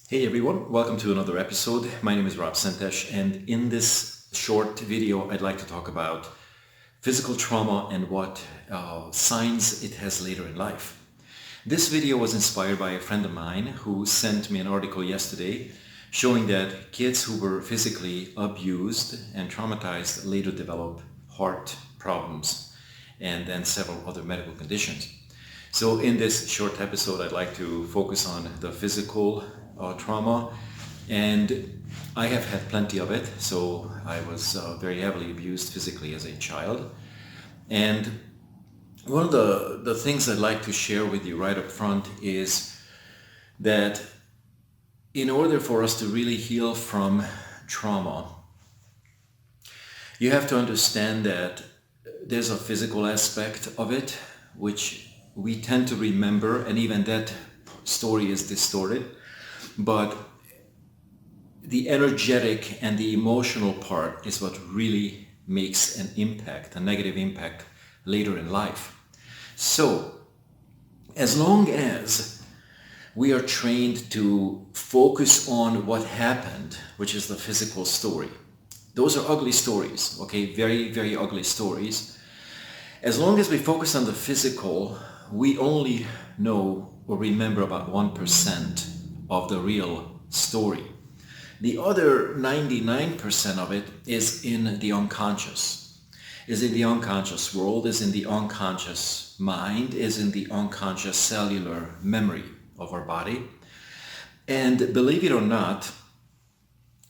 Hey everyone, welcome to another episode. My name is Szentes, and in this short video I'd like to talk about physical trauma and what signs it has later in life. This video was inspired by a friend of mine who sent me an article yesterday showing that kids who were physically abused and traumatized later develop heart problems and then several other medical conditions. So in this short episode, I'd like to focus on the physical trauma, and I have had plenty of it. So I was very heavily abused physically as a child. And one of the things I'd like to share with you right up front is that in order for us to really heal from trauma, you have to understand that there's a physical aspect of it, which we tend to remember, and even that story is distorted. But the energetic and the emotional part is what really makes an impact, a negative impact later in life. So, as long as we are trained to focus on what happened, which is the physical story, those are ugly stories, okay? Very, very ugly stories. As long as we focus on the physical, we only know or remember about 1% of the real story. The other 99% of it is in the unconscious, is in the unconscious world, is in the unconscious mind, is in the unconscious cellular memory of our body. And believe it or not,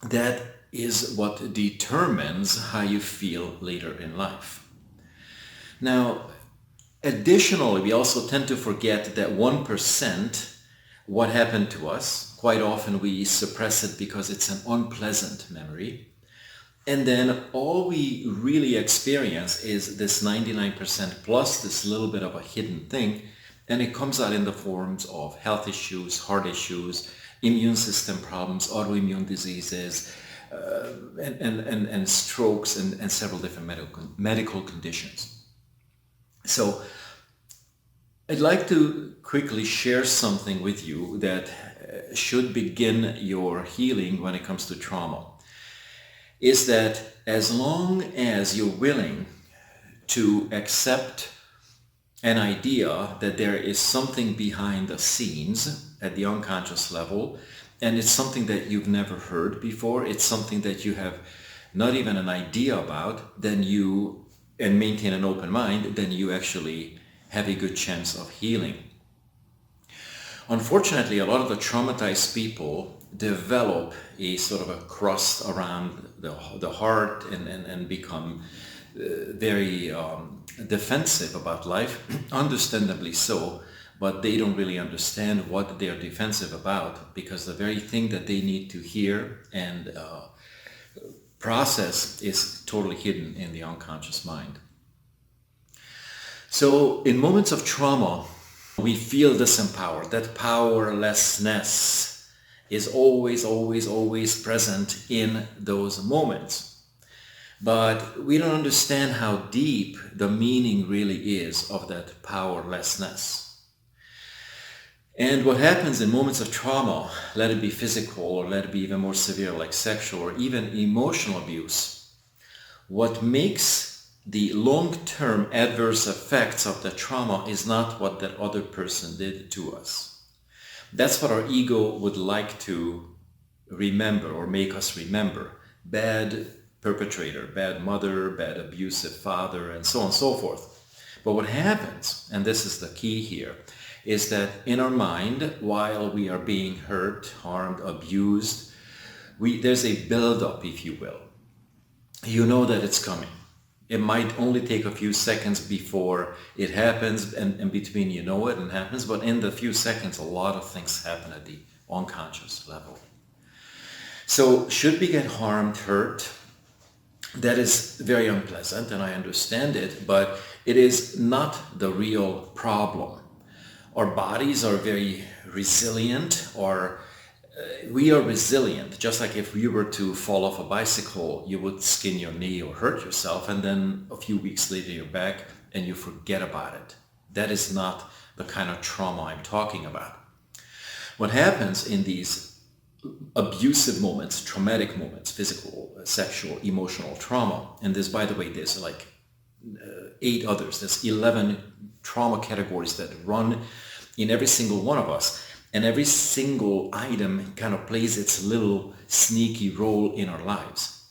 that is what determines how you feel later in life. Now, additionally, we also tend to forget that 1%, what happened to us. Quite often we suppress it because it's an unpleasant memory. And then all we really experience is this 99% plus this little bit of a hidden thing. And it comes out in the forms of health issues, heart issues, immune system problems, autoimmune diseases, and strokes and several different medical conditions. So I'd like to quickly share something with you that should begin your healing when it comes to trauma. Is that as long as you're willing to accept an idea that there is something behind the scenes at the unconscious level, and it's something that you've never heard before, it's something that you have not even an idea about, and maintain an open mind, then you actually have a good chance of healing. Unfortunately, a lot of the traumatized people develop a sort of a crust around the heart and become very defensive about life, understandably so, but they don't really understand what they're defensive about, because the very thing that they need to hear and process is totally hidden in the unconscious mind. So in moments of trauma, we feel disempowered. That powerlessness is always, always, always present in those moments. But we don't understand how deep the meaning really is of that powerlessness. And what happens in moments of trauma, let it be physical or let it be even more severe like sexual or even emotional abuse, what makes the long-term adverse effects of the trauma is not what that other person did to us. That's what our ego would like to remember or make us remember. Bad perpetrator, bad mother, bad abusive father, and so on and so forth. But what happens, and this is the key here, is that in our mind, while we are being hurt, harmed, abused, there's a build-up, if you will. You know that it's coming. It might only take a few seconds before it happens, and between you know it and happens, but in the few seconds, a lot of things happen at the unconscious level. So should we get harmed, hurt, that is very unpleasant, and I understand it, but it is not the real problem. Our bodies are very resilient, or we are resilient. Just like if you were to fall off a bicycle, you would skin your knee or hurt yourself, and then a few weeks later you're back and you forget about it. That is not the kind of trauma I'm talking about. What happens in these abusive moments, traumatic moments, physical, sexual, emotional trauma. And there's, by the way, there's like 8 others. There's 11 trauma categories that run in every single one of us. And every single item kind of plays its little sneaky role in our lives.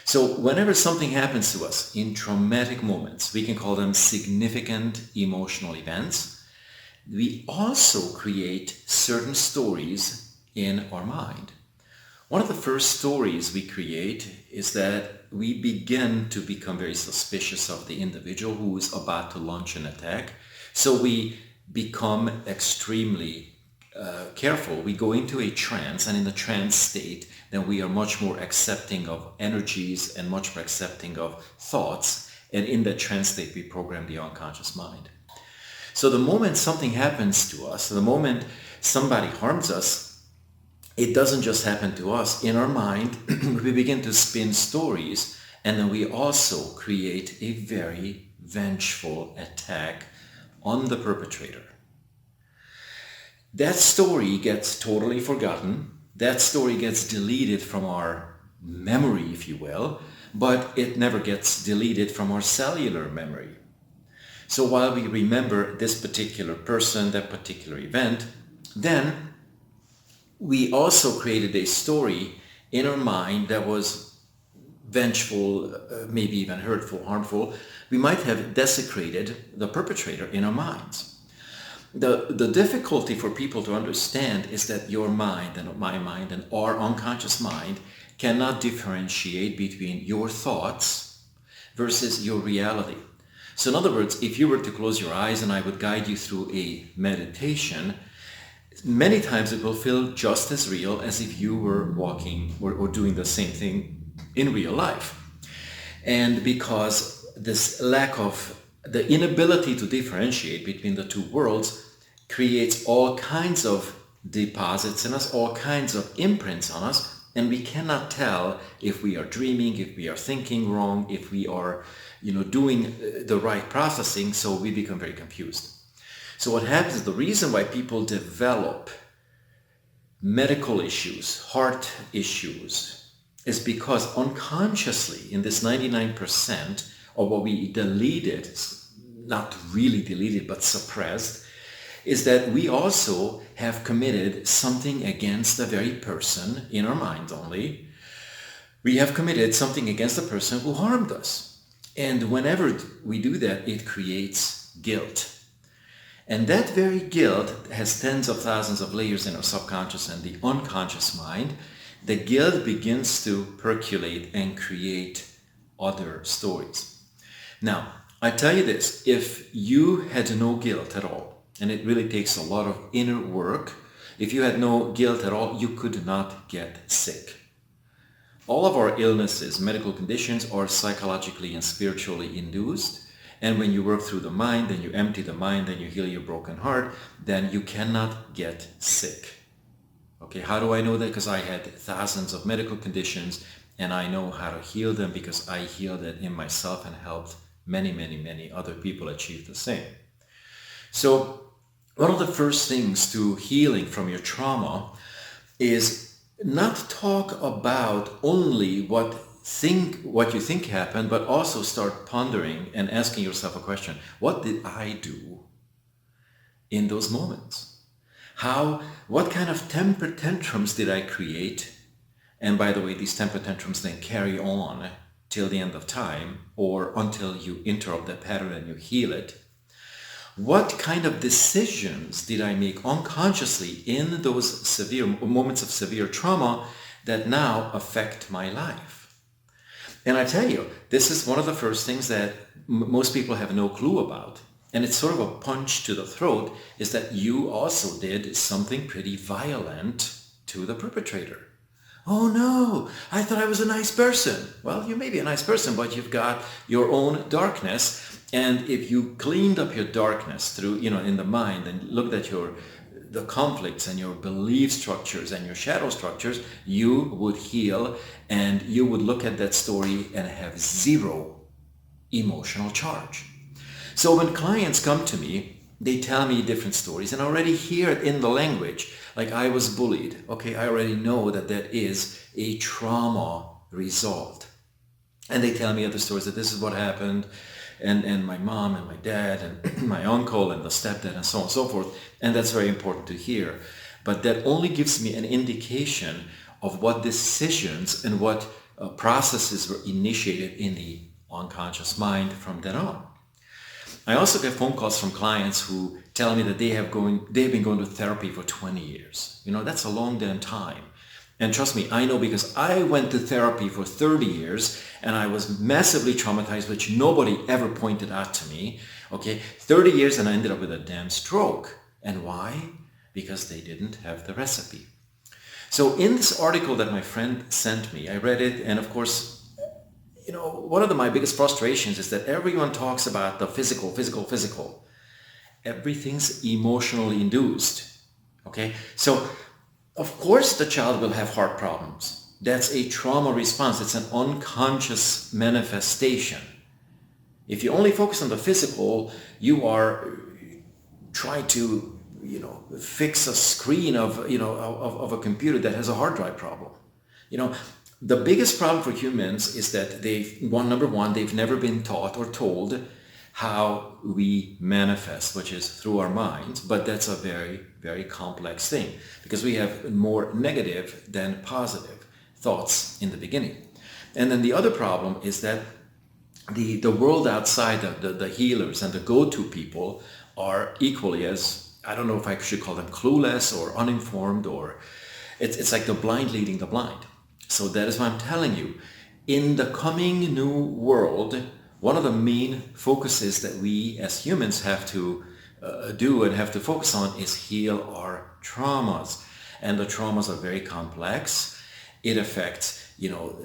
So whenever something happens to us in traumatic moments, we can call them significant emotional events. We also create certain stories in our mind. One of the first stories we create is that we begin to become very suspicious of the individual who is about to launch an attack. So we become extremely careful. We go into a trance, and in the trance state, then we are much more accepting of energies and much more accepting of thoughts. And in that trance state, we program the unconscious mind. So the moment something happens to us, the moment somebody harms us, it doesn't just happen to us. In our mind, we begin to spin stories, and then we also create a very vengeful attack on the perpetrator. That story gets totally forgotten. That story gets deleted from our memory, if you will, but it never gets deleted from our cellular memory. So while we remember this particular person, that particular event, then we also created a story in our mind that was vengeful, maybe even hurtful, harmful. We might have desecrated the perpetrator in our minds. The difficulty for people to understand is that your mind and my mind and our unconscious mind cannot differentiate between your thoughts versus your reality. So in other words, if you were to close your eyes and I would guide you through a meditation, many times it will feel just as real as if you were walking or doing the same thing in real life. And because this lack of the inability to differentiate between the two worlds creates all kinds of deposits in us, all kinds of imprints on us, and we cannot tell if we are dreaming, if we are thinking wrong, if we are, doing the right processing, so we become very confused. So what happens is the reason why people develop medical issues, heart issues, is because unconsciously in this 99% of what we deleted, not really deleted but suppressed, is that we also have committed something against the very person in our mind only. We have committed something against the person who harmed us. And whenever we do that, it creates guilt. And that very guilt has tens of thousands of layers in our subconscious and the unconscious mind. The guilt begins to percolate and create other stories. Now, I tell you this, if you had no guilt at all, and it really takes a lot of inner work, if you had no guilt at all, you could not get sick. All of our illnesses, medical conditions, are psychologically and spiritually induced. And when you work through the mind, then you empty the mind, then you heal your broken heart, then you cannot get sick. Okay, how do I know that? Because I had thousands of medical conditions, and I know how to heal them because I healed it in myself and helped many, many, many other people achieve the same. So one of the first things to healing from your trauma is not talk about only what you think happened, but also start pondering and asking yourself a question. What did I do in those moments? What kind of temper tantrums did I create? And by the way, these temper tantrums then carry on till the end of time or until you interrupt that pattern and you heal it. What kind of decisions did I make unconsciously in those severe moments of severe trauma that now affect my life? And I tell you, this is one of the first things that most people have no clue about. And it's sort of a punch to the throat, is that you also did something pretty violent to the perpetrator. Oh no, I thought I was a nice person. Well, you may be a nice person, but you've got your own darkness. And if you cleaned up your darkness through, in the mind and looked at the conflicts and your belief structures and your shadow structures, you would heal and you would look at that story and have zero emotional charge. So when clients come to me they tell me different stories, and I already hear it in the language. Like, I was bullied. Okay, I already know that that is a trauma resolved. And they tell me other stories, that this is what happened, and my mom and my dad and my uncle and the stepdad and so on and so forth. And that's very important to hear. But that only gives me an indication of what decisions and what processes were initiated in the unconscious mind from then on. I also get phone calls from clients who tell me that they've been going to therapy for 20 years. You know, that's a long damn time. And trust me, I know, because I went to therapy for 30 years and I was massively traumatized, which nobody ever pointed out to me. Okay, 30 years and I ended up with a damn stroke. And why? Because they didn't have the recipe. So in this article that my friend sent me, I read it, and of course, you know, one of my biggest frustrations is that everyone talks about the physical. Everything's emotionally induced. Okay, so of course the child will have heart problems. That's a trauma response. It's an unconscious manifestation. If you only focus on the physical, you are trying to, you know, fix a screen of a computer that has a hard drive problem. You know, the biggest problem for humans is that number one, they've never been taught or told how we manifest, which is through our minds. But that's a very, very complex thing, because we have more negative than positive thoughts in the beginning. And then the other problem is that the world outside, the healers and the go-to people are equally as, I don't know if I should call them clueless or uninformed, or it's like the blind leading the blind. So that is why I'm telling you, in the coming new world, one of the main focuses that we as humans have to do and have to focus on is heal our traumas. And the traumas are very complex. It affects, you know,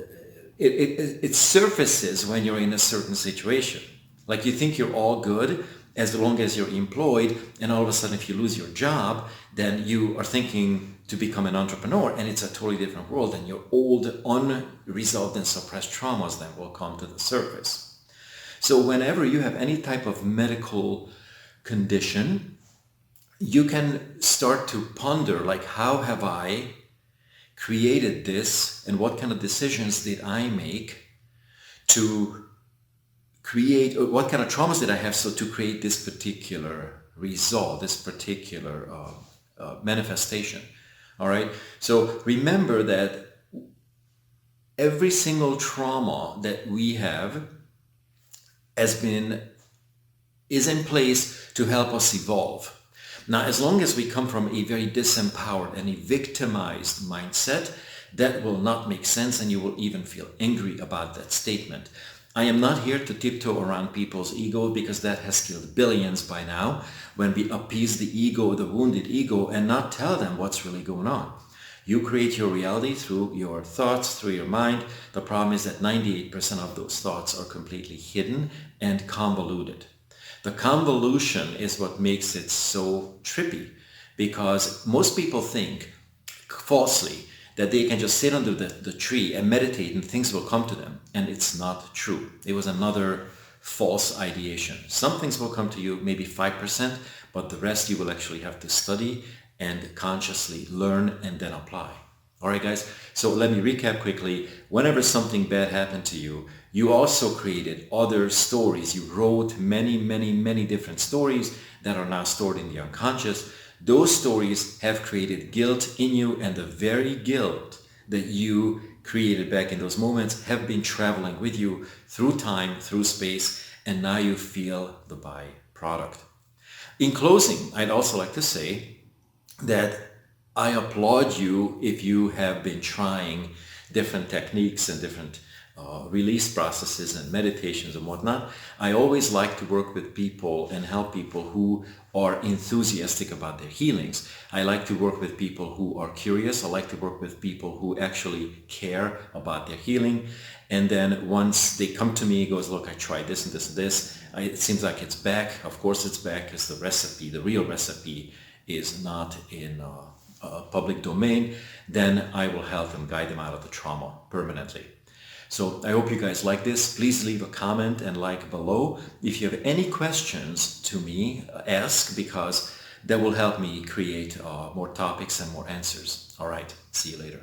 it surfaces when you're in a certain situation. Like, you think you're all good as long as you're employed, and all of a sudden if you lose your job, then you are thinking to become an entrepreneur, and it's a totally different world, and your old unresolved and suppressed traumas then will come to the surface. So whenever you have any type of medical condition, you can start to ponder, like, how have I created this, and what kind of decisions did I make to create, or what kind of traumas did I have so to create this particular result, this particular manifestation. All right, so remember that every single trauma that we have is in place to help us evolve. Now, as long as we come from a very disempowered and a victimized mindset, that will not make sense, and you will even feel angry about that statement. I am not here to tiptoe around people's ego, because that has killed billions by now, when we appease the ego, the wounded ego, and not tell them what's really going on. You create your reality through your thoughts, through your mind. The problem is that 98% of those thoughts are completely hidden and convoluted. The convolution is what makes it so trippy, because most people think falsely that they can just sit under the tree and meditate and things will come to them. And it's not true. It was another false ideation. Some things will come to you, maybe 5%, but the rest you will actually have to study and consciously learn and then apply. All right, guys, so let me recap quickly. Whenever something bad happened to you, you also created other stories. You wrote many, many, many different stories that are now stored in the unconscious. Those stories have created guilt in you, and the very guilt that you created back in those moments have been traveling with you through time, through space, and now you feel the byproduct. In closing, I'd also like to say that I applaud you if you have been trying different techniques and different release processes and meditations and whatnot. I always like to work with people and help people who are enthusiastic about their healings. I like to work with people who are curious. I like to work with people who actually care about their healing. And then once they come to me, it goes, look, I tried this and this and this. It seems like it's back. Of course it's back, because the recipe, the real recipe, is not in public domain. Then I will help them, guide them out of the trauma permanently. So I hope you guys like this. Please leave a comment and like below. If you have any questions to me, ask, because that will help me create more topics and more answers. All right, see you later.